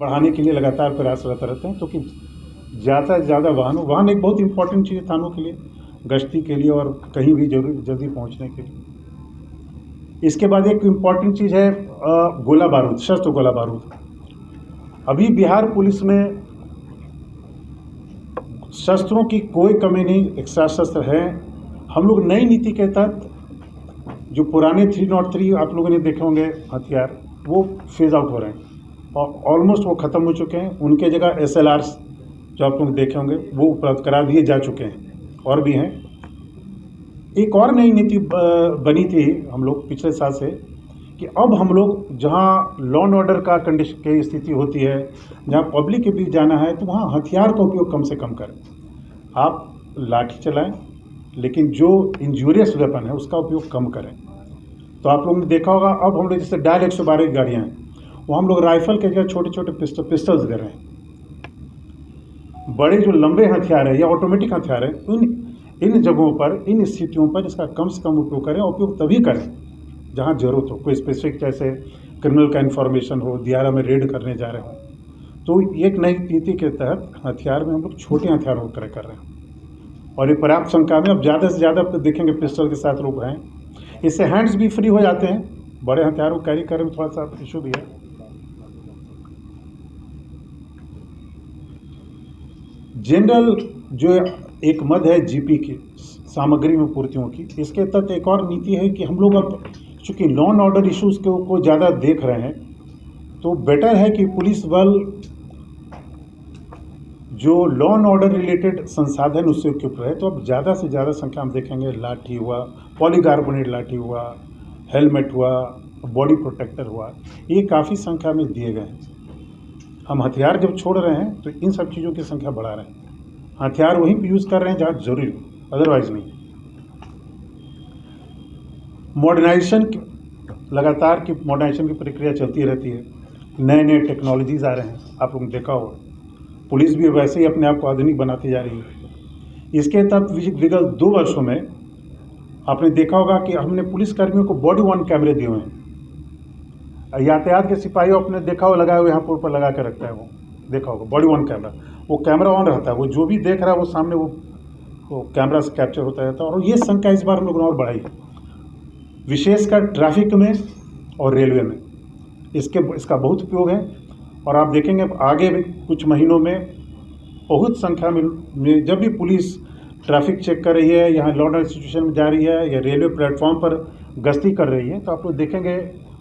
बढ़ाने के लिए लगातार प्रयासरत रहते हैं, क्योंकि ज़्यादा से ज़्यादा वाहन एक बहुत इंपॉर्टेंट चीज़ है थानों के लिए, गश्ती के लिए और कहीं भी जल्दी पहुंचने के लिए। इसके बाद एक इम्पॉर्टेंट चीज़ है गोला बारूद, शस्त्र गोला बारूद। अभी बिहार पुलिस में शस्त्रों की कोई कमी नहीं, एक्स्ट्रा शस्त्र है। हम लोग नई नीति के तहत जो पुराने 303 आप लोगों ने देखे होंगे हथियार, वो फेज आउट हो रहे हैं और ऑलमोस्ट वो ख़त्म हो चुके हैं। उनके जगह SLRs जो आप लोग देखे होंगे वो उपलब्ध करा दिए जा चुके हैं और भी हैं। एक और नई नीति बनी थी हम लोग पिछले साल से कि अब हम लोग जहाँ लॉ एंड ऑर्डर का कंडीशन की स्थिति होती है, जहाँ पब्लिक के बीच जाना है, तो वहाँ हथियार का उपयोग कम से कम करें। आप लाठी चलाएं, लेकिन जो इंजूरियस वेपन है उसका उपयोग कम करें। तो आप लोगों ने देखा होगा अब हम लोग जैसे डायल 112 की गाड़ियाँ हैं, वो हम लोग राइफल के जगह छोटे छोटे पिस्टल्स दे रहे हैं। बड़े जो लंबे हथियार है या ऑटोमेटिक हथियार है, इन जगहों पर, इन स्थितियों पर इसका कम से कम उपयोग करें। उपयोग तभी करें जहाँ जरूरत हो, कोई स्पेसिफिक जैसे क्रिमिनल का इन्फॉर्मेशन हो, दियारा में रेड करने जा रहे हो। तो एक नई नीति के तहत हथियार में हम लोग छोटे हथियारों को क्रय कर रहे हैं और ये पर्याप्त संख्या में अब ज़्यादा से ज़्यादा देखेंगे पिस्टल के साथ लोग हैं। इससे हैंड्स भी फ्री हो जाते हैं, बड़े हथियारों को कैरी करने में थोड़ा सा इशू भी है। जनरल जो एक मद है GP की सामग्री में पूर्तियों की, इसके तहत एक और नीति है कि हम लोग अब चूँकि लॉ एंड ऑर्डर इश्यूज़ को ज़्यादा देख रहे हैं, तो बेटर है कि पुलिस बल जो लॉ एंड ऑर्डर रिलेटेड संसाधन उससे इक्विप रहे। तो अब ज़्यादा से ज़्यादा संख्या में देखेंगे लाठी हुआ, पॉलीकार्बोनेट लाठी हुआ, हेलमेट हुआ, बॉडी प्रोटेक्टर हुआ, ये काफ़ी संख्या में दिए गए हैं। हम हथियार जब छोड़ रहे हैं तो इन सब चीज़ों की संख्या बढ़ा रहे हैं। हथियार वहीं पर यूज़ कर रहे हैं जहाँ जरूरी हो, अदरवाइज नहीं। मॉडर्नाइजेशन लगातार की मॉडर्नाइजेशन की प्रक्रिया चलती रहती है, नए नए टेक्नोलॉजीज़ आ रहे हैं। आप लोगों ने देखा होगा पुलिस भी वैसे ही अपने आप को आधुनिक बनाती जा रही है। इसके तहत विगत 2 वर्षों में आपने देखा होगा कि हमने पुलिसकर्मियों को बॉडी वर्न कैमरे दिए हुए हैं। यातायात के सिपाही आपने देखा हो लगाए हुए यहाँ पर ऊपर लगा कर रखता है, वो देखा होगा बॉडी वर्न कैमरा। वो कैमरा ऑन रहता है, वो जो भी देख रहा है वो सामने वो कैमरा से कैप्चर होता रहता है। और ये संख्या इस बार हम लोगों ने और बढ़ाई है, विशेषकर ट्रैफिक में और रेलवे में इसका बहुत उपयोग है। और आप देखेंगे आगे भी कुछ महीनों में बहुत संख्या में जब भी पुलिस ट्रैफिक चेक कर रही है, यहाँ लॉ एंड ऑर्डर सिचुएशन में जा रही है या रेलवे प्लेटफॉर्म पर गश्ती कर रही है, तो आप लोग देखेंगे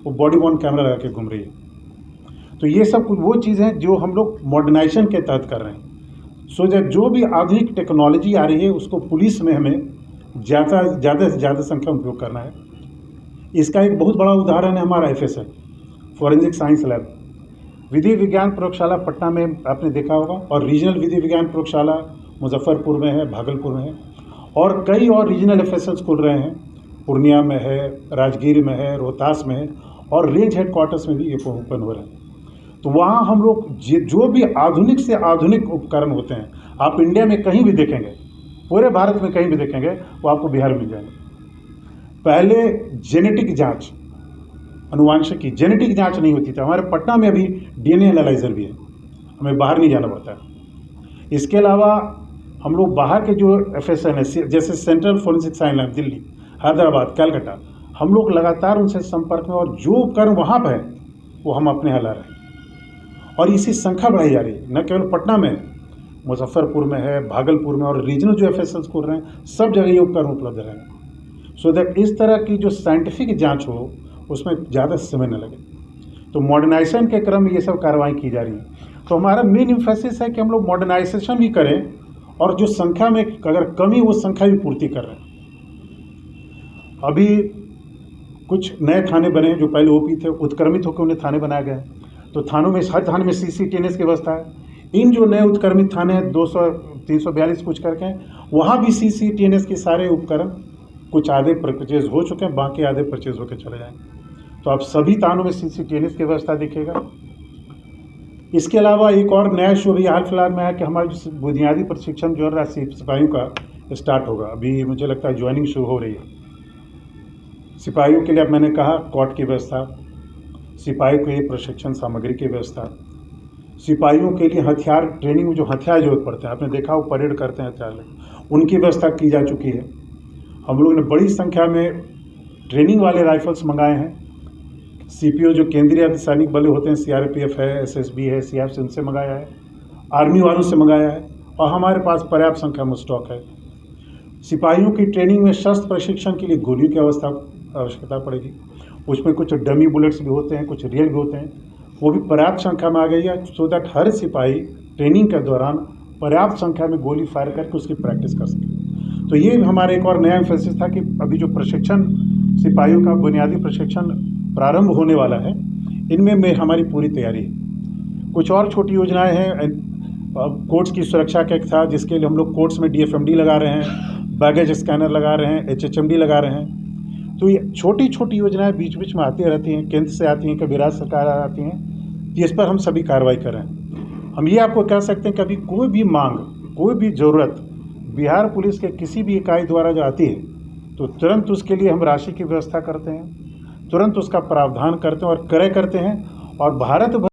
वो बॉडी वर्न कैमरा लगा के घूम रही है। तो ये सब कुछ वो चीज़ है जो हम लोग मॉडर्नाइजेशन के तहत कर रहे हैं। सो जो भी आधुनिक टेक्नोलॉजी आ रही है उसको पुलिस में हमें ज़्यादा से ज़्यादा संख्या में उपयोग करना है। इसका एक बहुत बड़ा उदाहरण है हमारा FSL, फॉरेंसिक साइंस लैब। विधि विज्ञान प्रयोगशाला पटना में आपने देखा होगा, और रीजनल विधि विज्ञान प्रयोगशाला मुजफ्फरपुर में है, भागलपुर में है, और कई और रीजनल FSLs खुल रहे हैं। पूर्णिया में है, राजगीर में है, रोहतास में है, और रेंज हेडक्वार्टर्स में भी ये ओपन हो रहे हैं। तो वहाँ हम लोग जो भी आधुनिक से आधुनिक उपकरण होते हैं, आप इंडिया में कहीं भी देखेंगे, पूरे भारत में कहीं भी देखेंगे, वो आपको बिहार में मिल जाएंगे। पहले जेनेटिक जाँच, अनुवांशिकी जेनेटिक जांच नहीं होती थी। हमारे पटना में अभी DNA एनालाइजर भी है, हमें बाहर नहीं जाना पड़ता है। इसके अलावा हम लोग बाहर के जो FSL है, जैसे central forensic science lab Delhi, Hyderabad, Calcutta, हम लोग लगातार उनसे संपर्क में, और जो उपकरण वहाँ पर है वो हम अपने यहाँ ला रहे हैं। और इसी संख्या बढ़ाई जा रही है, न केवल पटना में, मुजफ्फरपुर में है, भागलपुर में, और रीजनल जो FSLs खोल रहे हैं, सब जगह ये उपकरण उपलब्ध रहेंगे। सो दैट इस तरह की जो साइंटिफिक जाँच हो उसमें ज़्यादा समय न लगे। तो मॉडर्नाइजेशन के क्रम में ये सब कार्रवाई की जा रही है। तो हमारा मेन एम्फेसिस है कि हम लोग मॉडर्नाइजेशन भी करें, और जो संख्या में अगर कमी, वो संख्या भी पूर्ति कर रहे हैं। अभी कुछ नए थाने बने जो पहले OP थे, उत्क्रमित होकर उन्हें थाने बनाए गए। तो थानों में, हर थाने में CCTNS की व्यवस्था है। इन जो नए उत्क्रमित थाने हैं 342 कुछ करके, वहाँ भी CCTNS के सारे उपकरण कुछ आधे परचेज हो चुके हैं, बाकी आधे परचेज होकर चले जाएंगे। तो आप सभी थानों में CCTNS की व्यवस्था दिखेगा। इसके अलावा एक और नया इशू भी हाल फिलहाल में है कि हमारा जो बुनियादी प्रशिक्षण जो है सिपाहियों का स्टार्ट होगा। अभी मुझे लगता है ज्वाइनिंग शुरू हो रही है सिपाहियों के लिए। अब मैंने कहा कॉट की व्यवस्था, सिपाही को ये प्रशिक्षण सामग्री की व्यवस्था, सिपाहियों के लिए हथियार ट्रेनिंग में जो हथियार जरूरत पड़ते हैं, आपने देखा वो परेड करते हैं हथियार लेकर, उनकी व्यवस्था की जा चुकी है। हम लोगों ने बड़ी संख्या में ट्रेनिंग वाले राइफल्स मंगाए हैं। CPO जो केंद्रीय अर्धसैनिक बल होते हैं, CRPF है, SSB है, CF से उनसे मंगाया है, आर्मी वालों से मंगाया है, और हमारे पास पर्याप्त संख्या में स्टॉक है। सिपाहियों की ट्रेनिंग में शस्त्र प्रशिक्षण के लिए गोलियों की आवश्यकता पड़ेगी। उसमें कुछ डमी बुलेट्स भी होते हैं, कुछ रियल भी होते हैं, वो भी पर्याप्त संख्या में आ गई है, सो दैट हर सिपाही ट्रेनिंग के दौरान पर्याप्त संख्या में गोली फायर करके उसकी प्रैक्टिस कर सके। तो ये हमारा एक और नया एम्फेसिस था कि अभी जो प्रशिक्षण सिपाहियों का बुनियादी प्रशिक्षण प्रारंभ होने वाला है, इनमें हमारी पूरी तैयारी है। कुछ और छोटी योजनाएं हैं, कोर्ट्स की सुरक्षा का एक था, जिसके लिए हम लोग कोर्ट्स में DFMD लगा रहे हैं, बैगेज स्कैनर लगा रहे हैं, HHMD लगा रहे हैं। तो ये छोटी छोटी योजनाएं बीच बीच में आती रहती हैं, केंद्र से आती हैं, कभी राज्य सरकार आती हैं, इस पर हम सभी कार्रवाई कर रहे हैं। हम ये आपको कह सकते हैं, कभी कोई भी मांग, कोई भी ज़रूरत बिहार पुलिस के किसी भी इकाई द्वारा जो आती है, तो तुरंत उसके लिए हम राशि की व्यवस्था करते हैं, तुरंत उसका प्रावधान करते हैं और क्रय करते हैं, और भारत भर